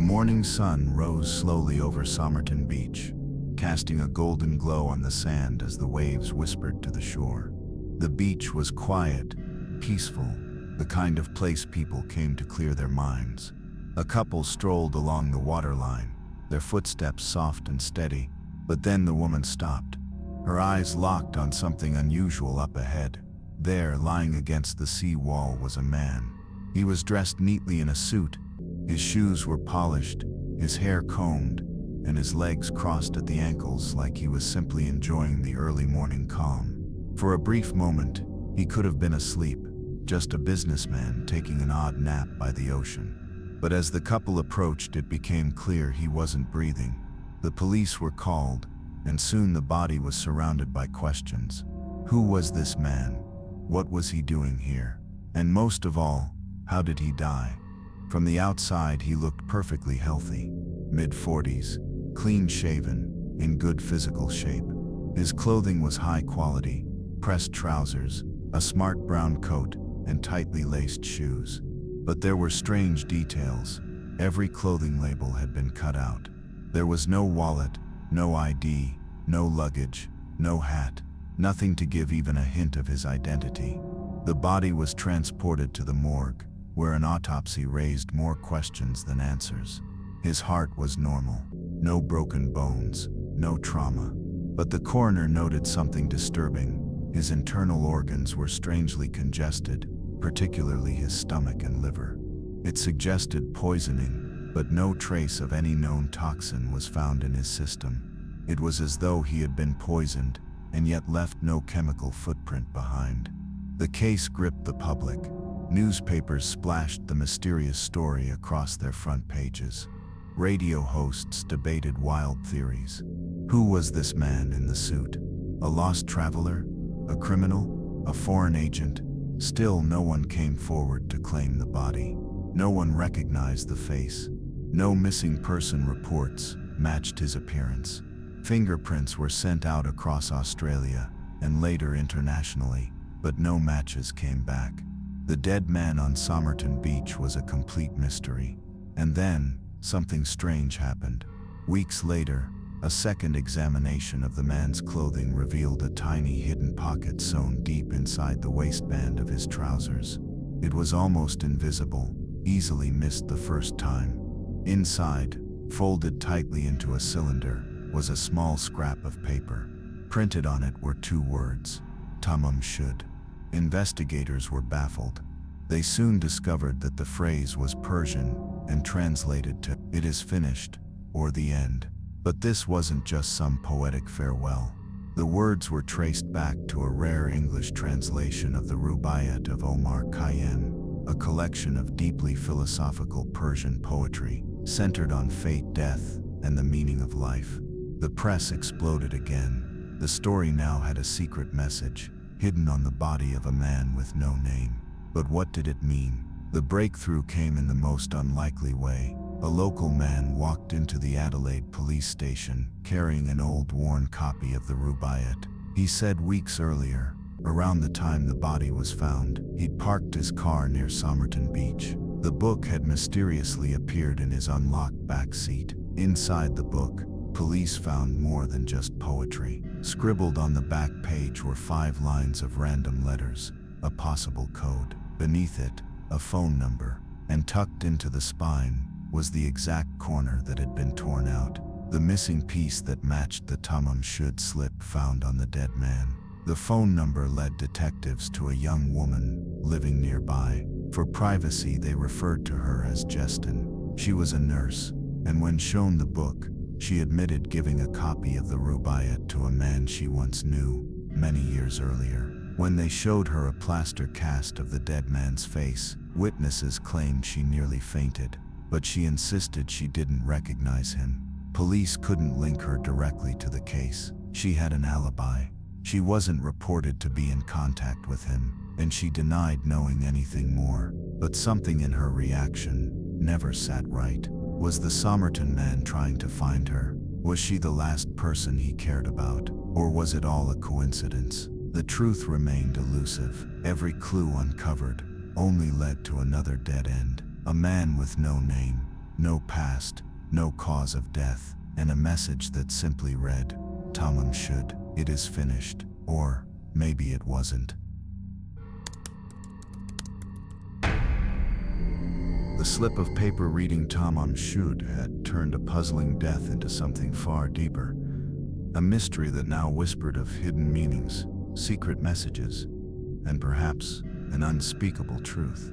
morning sun rose slowly over Somerton Beach, casting a golden glow on the sand as the waves whispered to the shore. The beach was quiet, peaceful, the kind of place people came to clear their minds. A couple strolled along the waterline, their footsteps soft and steady, but then the woman stopped. Her eyes locked on something unusual up ahead. There, lying against the sea wall, was a man. He was dressed neatly in a suit. His shoes were polished, his hair combed, and his legs crossed at the ankles like he was simply enjoying the early morning calm. For a brief moment, he could have been asleep, just a businessman taking an odd nap by the ocean. But as the couple approached, it became clear he wasn't breathing. The police were called, and soon the body was surrounded by questions. Who was this man? What was he doing here? And most of all, how did he die? From the outside, he looked perfectly healthy, mid-40s, clean-shaven, in good physical shape. His clothing was high quality, pressed trousers, a smart brown coat, and tightly laced shoes. But there were strange details. Every clothing label had been cut out. There was no wallet, no ID, no luggage, no hat, nothing to give even a hint of his identity. The body was transported to the morgue, where an autopsy raised more questions than answers. His heart was normal, no broken bones, no trauma. But the coroner noted something disturbing. His internal organs were strangely congested, particularly his stomach and liver. It suggested poisoning, but no trace of any known toxin was found in his system. It was as though he had been poisoned, and yet left no chemical footprint behind. The case gripped the public. Newspapers splashed the mysterious story across their front pages. Radio hosts debated wild theories. Who was this man in the suit? A lost traveler? A criminal? A foreign agent? Still, no one came forward to claim the body. No one recognized the face. No missing person reports matched his appearance. Fingerprints were sent out across Australia and later internationally, but no matches came back. The dead man on Somerton Beach was a complete mystery. And then, something strange happened. Weeks later, a second examination of the man's clothing revealed a tiny hidden pocket sewn deep inside the waistband of his trousers. It was almost invisible, easily missed the first time. Inside, folded tightly into a cylinder, was a small scrap of paper. Printed on it were two words: Tamám Shud. Investigators were baffled. They soon discovered that the phrase was Persian and translated to "it is finished" or "the end." But this wasn't just some poetic farewell. The words were traced back to a rare English translation of the Rubaiyat of Omar Khayyam, a collection of deeply philosophical Persian poetry centered on fate, death, and the meaning of life. The press exploded again. The story now had a secret message, hidden on the body of a man with no name. But what did it mean? The breakthrough came in the most unlikely way. A local man walked into the Adelaide police station, carrying an old worn copy of the Rubaiyat. He said weeks earlier, around the time the body was found, he'd parked his car near Somerton Beach. The book had mysteriously appeared in his unlocked back seat. Inside the book, police found more than just poetry. Scribbled on the back page were 5 lines of random letters, a possible code. Beneath it, a phone number, and tucked into the spine was the exact corner that had been torn out, the missing piece that matched the Tamám Shud slip found on the dead man. The phone number led detectives to a young woman living nearby. For privacy, they referred to her as Justin. She was a nurse, and when shown the book, she admitted giving a copy of the Rubaiyat to a man she once knew, many years earlier. When they showed her a plaster cast of the dead man's face, witnesses claimed she nearly fainted, but she insisted she didn't recognize him. Police couldn't link her directly to the case. She had an alibi. She wasn't reported to be in contact with him, and she denied knowing anything more. But something in her reaction never sat right. Was the Somerton Man trying to find her? Was she the last person he cared about? Or was it all a coincidence? The truth remained elusive. Every clue uncovered only led to another dead end. A man with no name, No past, no cause of death, and a message that simply read, Tamám Shud, it is finished, or maybe it wasn't. The slip of paper reading Tamám Shud had turned a puzzling death into something far deeper, a mystery that now whispered of hidden meanings, secret messages, and perhaps an unspeakable truth.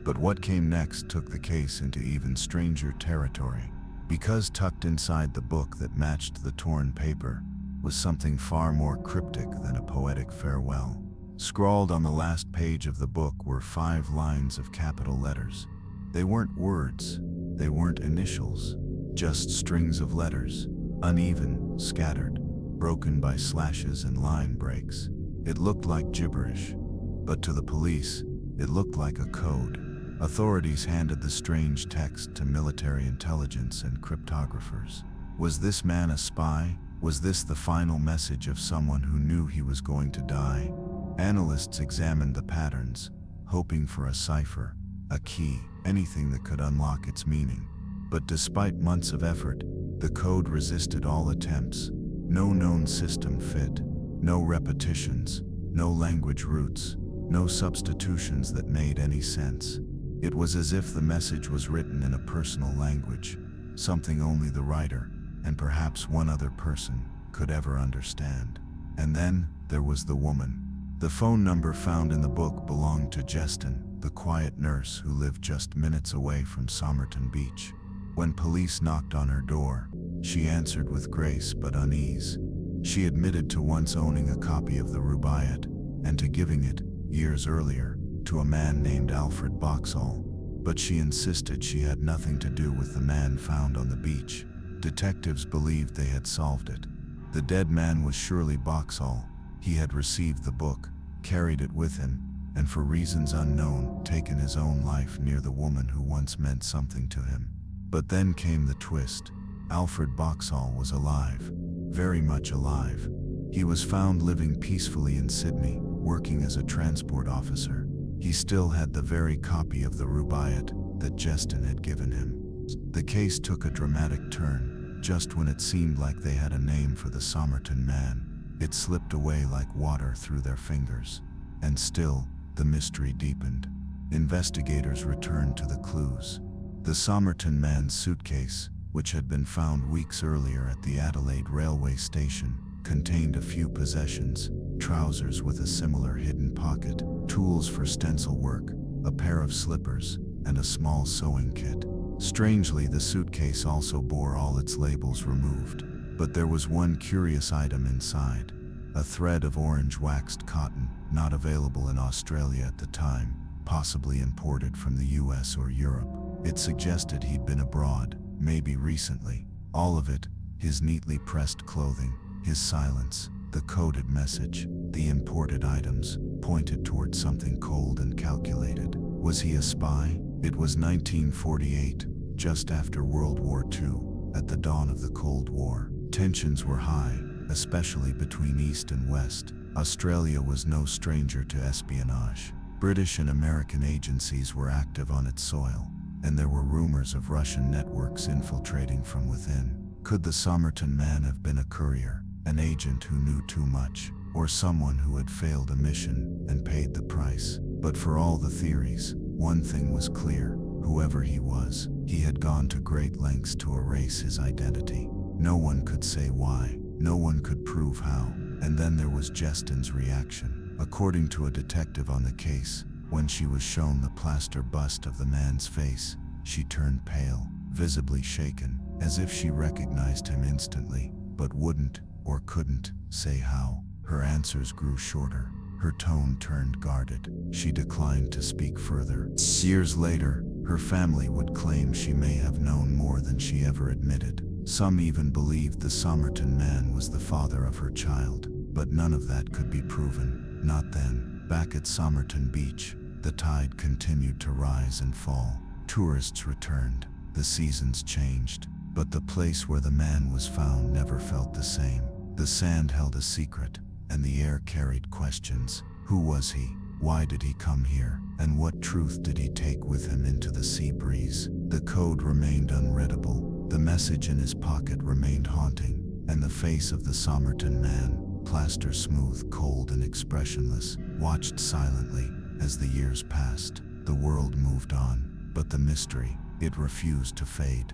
But what came next took the case into even stranger territory, because tucked inside the book that matched the torn paper was something far more cryptic than a poetic farewell. Scrawled on the last page of the book were 5 lines of capital letters. They weren't words, they weren't initials, just strings of letters, uneven, scattered, broken by slashes and line breaks. It looked like gibberish, but to the police, it looked like a code. Authorities handed the strange text to military intelligence and cryptographers. Was this man a spy? Was this the final message of someone who knew he was going to die? Analysts examined the patterns, hoping for a cipher, a key, anything that could unlock its meaning. But despite months of effort, the code resisted all attempts. No known system fit, no repetitions, no language roots, no substitutions that made any sense. It was as if the message was written in a personal language, something only the writer, and perhaps one other person, could ever understand. And then there was the woman. The phone number found in the book belonged to Justin, the quiet nurse who lived just minutes away from Somerton Beach. When police knocked on her door, she answered with grace but unease. She admitted to once owning a copy of the Rubaiyat, and to giving it, years earlier, to a man named Alfred Boxall, but she insisted she had nothing to do with the man found on the beach. Detectives believed they had solved it. The dead man was surely Boxall. He had received the book, carried it with him, and for reasons unknown, taken his own life near the woman who once meant something to him. But then came the twist. Alfred Boxall was alive, very much alive. He was found living peacefully in Sydney, working as a transport officer. He still had the very copy of the Rubaiyat that Justin had given him. The case took a dramatic turn. Just when it seemed like they had a name for the Somerton Man, it slipped away like water through their fingers. And still, the mystery deepened. Investigators returned to the clues. The Somerton Man's suitcase, which had been found weeks earlier at the Adelaide railway station, contained a few possessions: trousers with a similar hidden pocket, tools for stencil work, a pair of slippers, and a small sewing kit. Strangely, the suitcase also bore all its labels removed. But there was one curious item inside: a thread of orange waxed cotton, not available in Australia at the time, possibly imported from the US or Europe. It suggested he'd been abroad, maybe recently. All of it, his neatly pressed clothing, his silence, the coded message, the imported items, pointed toward something cold and calculated. Was he a spy? It was 1948, just after World War II, at the dawn of the Cold War. Tensions were high, especially between East and West. Australia was no stranger to espionage. British and American agencies were active on its soil, and there were rumors of Russian networks infiltrating from within. Could the Somerton Man have been a courier, an agent who knew too much, or someone who had failed a mission and paid the price? But for all the theories, one thing was clear: whoever he was, he had gone to great lengths to erase his identity. No one could say why, no one could prove how. And then there was Justin's reaction. According to a detective on the case, when she was shown the plaster bust of the man's face, she turned pale, visibly shaken, as if she recognized him instantly, but wouldn't, or couldn't, say how. Her answers grew shorter. Her tone turned guarded. She declined to speak further. Years later, her family would claim she may have known more than she ever admitted. Some even believed the Somerton Man was the father of her child, but none of that could be proven. Not then. Back at Somerton Beach, the tide continued to rise and fall. Tourists returned. The seasons changed, but the place where the man was found never felt the same. The sand held a secret, and the air carried questions. Who was he? Why did he come here? And what truth did he take with him into the sea breeze? The code remained unreadable. The message in his pocket remained haunting. And the face of the Somerton Man, plaster smooth, cold, and expressionless, watched silently as the years passed. The world moved on, but the mystery, it refused to fade.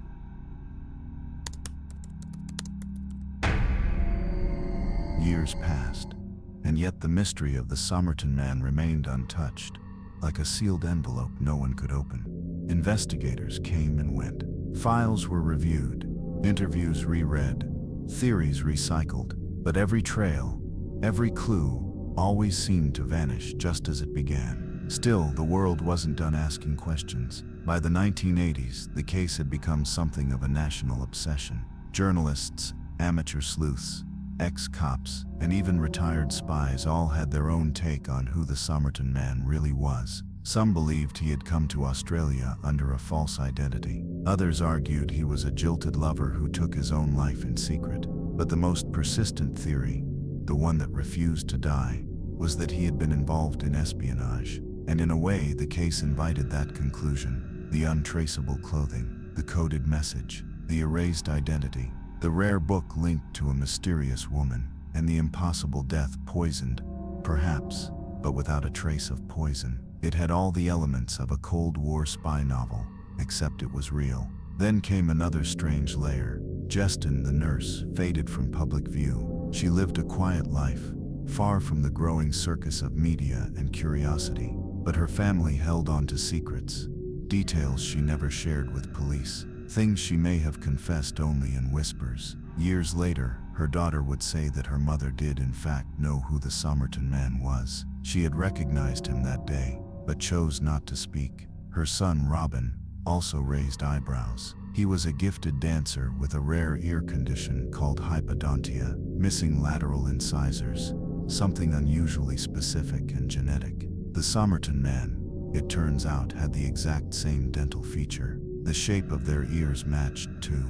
Years passed, and yet the mystery of the Somerton Man remained untouched, like a sealed envelope no one could open. Investigators came and went. Files were reviewed, interviews reread, theories recycled, but every trail, every clue, always seemed to vanish just as it began. Still, the world wasn't done asking questions. By the 1980s, the case had become something of a national obsession. Journalists, amateur sleuths, ex-cops, and even retired spies all had their own take on who the Somerton Man really was. Some believed he had come to Australia under a false identity. Others argued he was a jilted lover who took his own life in secret. But the most persistent theory, the one that refused to die, was that he had been involved in espionage. And in a way, the case invited that conclusion. The untraceable clothing, the coded message, the erased identity, the rare book linked to a mysterious woman, and the impossible death poisoned, perhaps, but without a trace of poison. It had all the elements of a Cold War spy novel, except it was real. Then came another strange layer. Jestin, the nurse, faded from public view. She lived a quiet life, far from the growing circus of media and curiosity. But her family held on to secrets, details she never shared with police, things she may have confessed only in whispers. Years later, her daughter would say that her mother did in fact know who the Somerton Man was. She had recognized him that day, but chose not to speak. Her son, Robin, also raised eyebrows. He was a gifted dancer with a rare ear condition called hypodontia, missing lateral incisors, something unusually specific and genetic. The Somerton Man, it turns out, had the exact same dental feature. The shape of their ears matched too,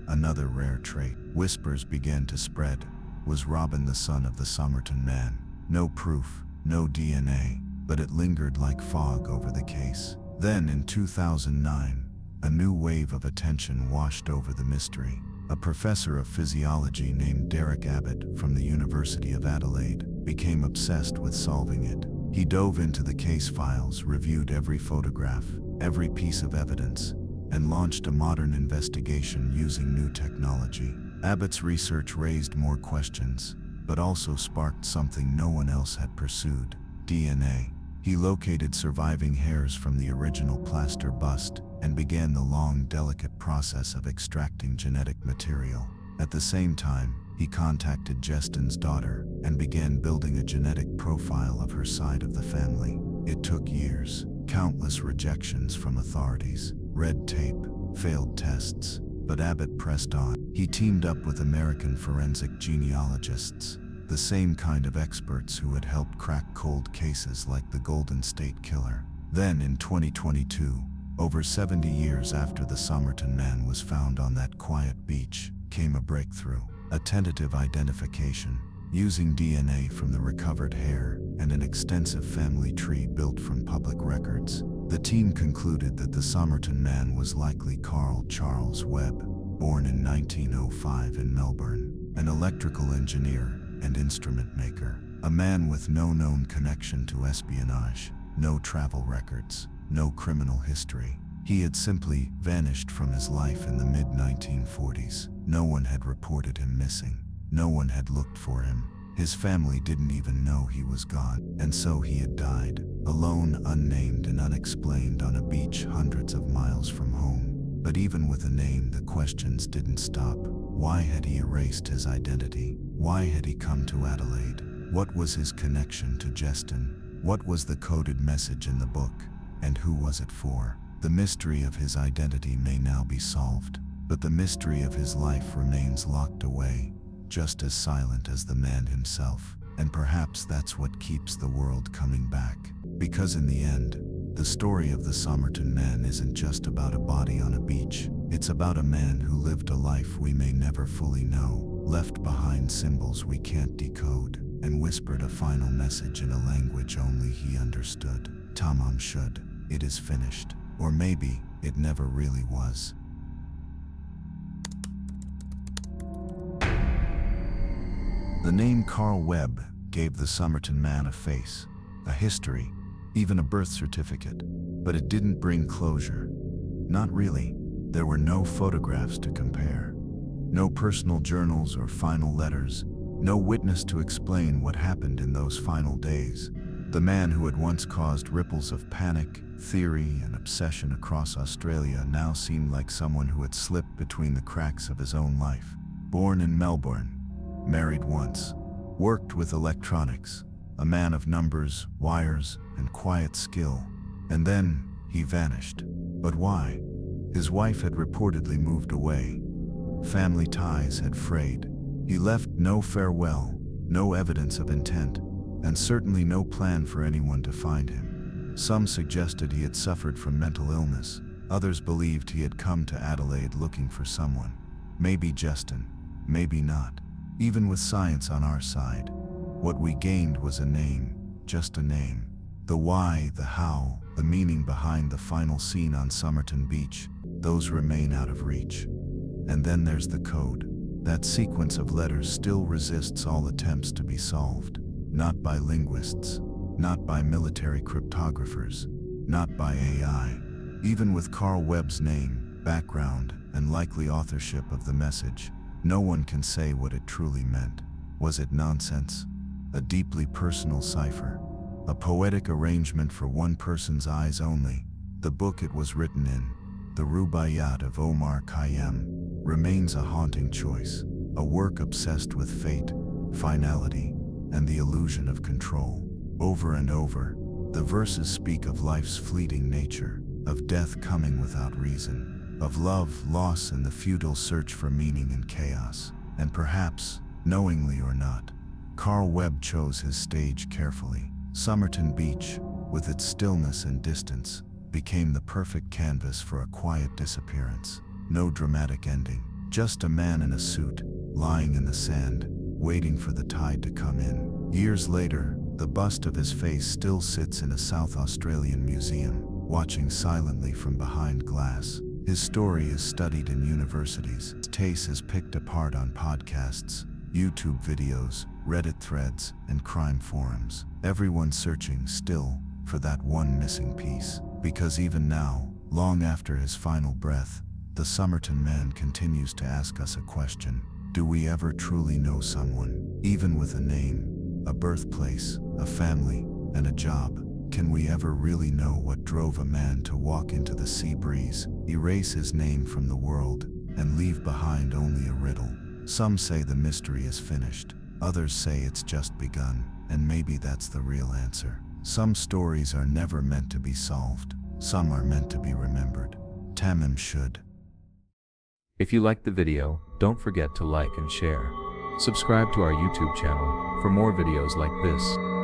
another rare trait. Whispers began to spread. Was Robin the son of the Somerton Man? No proof, no DNA, but it lingered like fog over the case. Then in 2009, a new wave of attention washed over the mystery. A professor of physiology named Derek Abbott from the University of Adelaide became obsessed with solving it. He dove into the case files, reviewed every photograph, every piece of evidence, and launched a modern investigation using new technology. Abbott's research raised more questions, but also sparked something no one else had pursued: DNA. He located surviving hairs from the original plaster bust and began the long, delicate process of extracting genetic material. At the same time, he contacted Jestin's daughter and began building a genetic profile of her side of the family. It took years, countless rejections from authorities, red tape, failed tests, but Abbott pressed on. He teamed up with American forensic genealogists, the same kind of experts who had helped crack cold cases like the Golden State Killer. Then in 2022, over 70 years after the Somerton Man was found on that quiet beach, came a breakthrough. A tentative identification, using DNA from the recovered hair and an extensive family tree built from public records. The team concluded that the Somerton Man was likely Carl Charles Webb, born in 1905 in Melbourne, an electrical engineer and instrument maker, a man with no known connection to espionage, no travel records, no criminal history. He had simply vanished from his life in the mid-1940s. No one had reported him missing. No one had looked for him. His family didn't even know he was gone. And so he had died, alone, unnamed and unexplained, on a beach hundreds of miles from home. But even with a name, the questions didn't stop. Why had he erased his identity? Why had he come to Adelaide? What was his connection to Jestin? What was the coded message in the book? And who was it for? The mystery of his identity may now be solved, but the mystery of his life remains locked away, just as silent as the man himself. And perhaps that's what keeps the world coming back. Because in the end, the story of the Somerton Man isn't just about a body on a beach. It's about a man who lived a life we may never fully know, left behind symbols we can't decode, and whispered a final message in a language only he understood. Tamám Shud, it is finished. Or maybe it never really was. The name Carl Webb gave the Somerton Man a face, a history, even a birth certificate. But it didn't bring closure. Not really. There were no photographs to compare. No personal journals or final letters. No witness to explain what happened in those final days. The man who had once caused ripples of panic, theory, and obsession across Australia now seemed like someone who had slipped between the cracks of his own life. Born in Melbourne, married once, worked with electronics, a man of numbers, wires, and quiet skill. And then he vanished. But why? His wife had reportedly moved away. Family ties had frayed. He left no farewell, no evidence of intent, and certainly no plan for anyone to find him. Some suggested he had suffered from mental illness. Others believed he had come to Adelaide looking for someone. Maybe Justin, maybe not. Even with science on our side, what we gained was a name, just a name. The why, the how, the meaning behind the final scene on Somerton Beach, those remain out of reach. And then there's the code. That sequence of letters still resists all attempts to be solved. Not by linguists, not by military cryptographers, not by AI. Even with Carl Webb's name, background, and likely authorship of the message, no one can say what it truly meant. Was it nonsense? A deeply personal cipher? A poetic arrangement for one person's eyes only? The book it was written in, the Rubaiyat of Omar Khayyam, remains a haunting choice. A work obsessed with fate, finality, and the illusion of control. Over and over, the verses speak of life's fleeting nature, of death coming without reason, of love, loss, and the futile search for meaning in chaos. And perhaps, knowingly or not, Carl Webb chose his stage carefully. Somerton Beach, with its stillness and distance, became the perfect canvas for a quiet disappearance. No dramatic ending, just a man in a suit, lying in the sand, waiting for the tide to come in. Years later, the bust of his face still sits in a South Australian museum, watching silently from behind glass. His story is studied in universities. His case is picked apart on podcasts, YouTube videos, Reddit threads, and crime forums. Everyone's searching still for that one missing piece. Because even now, long after his final breath, the Somerton Man continues to ask us a question. Do we ever truly know someone? Even with a name, a birthplace, a family, and a job, can we ever really know what drove a man to walk into the sea breeze, erase his name from the world, and leave behind only a riddle? Some say the mystery is finished. Others say it's just begun, and maybe that's the real answer. Some stories are never meant to be solved. Some are meant to be remembered. Tamám Shud. If you liked the video, don't forget to like and share. Subscribe to our YouTube channel for more videos like this.